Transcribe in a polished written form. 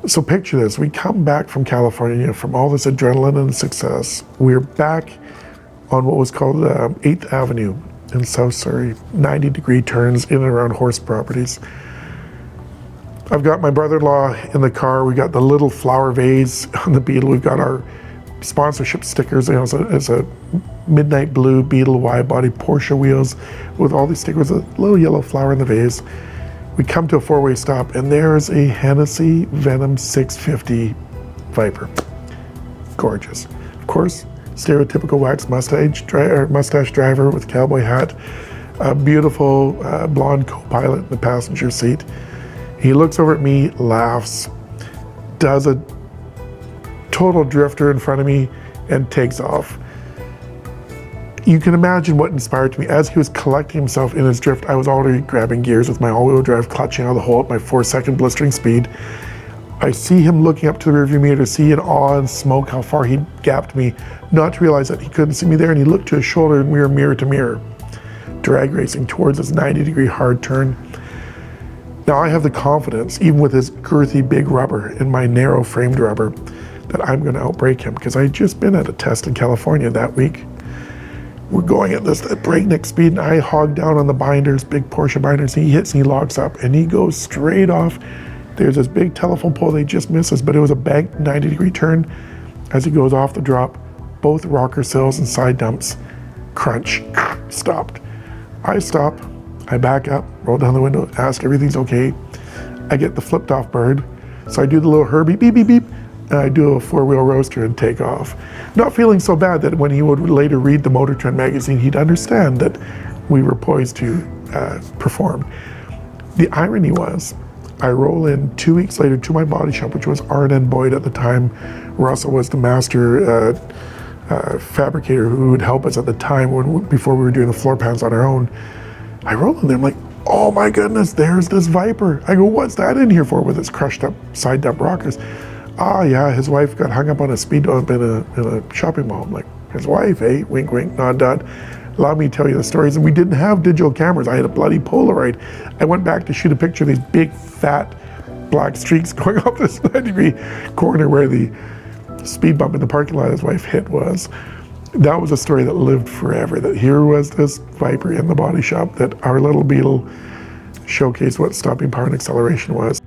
So picture this, we come back from California from all this adrenaline and success. We're back on what was called 8th Avenue in South Surrey, 90-degree turns in and around horse properties. I've got my brother-in-law in the car. We got the little flower vase on the Beetle. We've got our sponsorship stickers. It's a midnight blue Beetle wide body Porsche wheels with all these stickers, a little yellow flower in the vase. We come to a four-way stop, and there's a Hennessy Venom 650 Viper. Gorgeous. Of course, stereotypical wax mustache driver with cowboy hat, a beautiful blonde co-pilot in the passenger seat. He looks over at me, laughs, does a total drifter in front of me, and takes off. You can imagine what inspired me. As he was collecting himself in his drift, I was already grabbing gears with my all-wheel drive, clutching out of the hole at my 4-second blistering speed. I see him looking up to the rearview mirror to see in awe and smoke how far he gapped me, not to realize that he couldn't see me there, and he looked to his shoulder and we were mirror to mirror, drag racing towards this 90-degree hard turn. Now I have the confidence, even with his girthy big rubber and my narrow framed rubber, that I'm going to outbrake him, because I had just been at a test in California that week. We're going at this at breakneck speed, and I hog down on the binders, big Porsche binders. He hits and he locks up, and he goes straight off. There's this big telephone pole that he just misses, but it was a banked 90-degree turn. As he goes off the drop, both rocker sills and side dumps crunch, stopped. I stop, I back up, roll down the window, ask everything's okay. I get the flipped off bird, so I do the little Herbie beep, beep, beep, and I do a four-wheel roaster and take off. Not feeling so bad that when he would later read the Motor Trend magazine, he'd understand that we were poised to perform. The irony was, I roll in 2 weeks later to my body shop, which was R&N Boyd at the time. Russell was the master fabricator who would help us at the time before we were doing the floor pans on our own. I roll in there, I'm like, oh my goodness, there's this Viper. I go, what's that in here for with its crushed up side dump rockers? Ah, yeah, his wife got hung up on a speed bump in a shopping mall. I'm like, his wife, eh? Wink, wink, nod, nod. Allow me to tell you the stories. And we didn't have digital cameras. I had a bloody Polaroid. I went back to shoot a picture of these big, fat, black streaks going off this 90-degree corner where the speed bump in the parking lot his wife hit was. That was a story that lived forever, that here was this Viper in the body shop, that our little Beetle showcased what stopping power and acceleration was.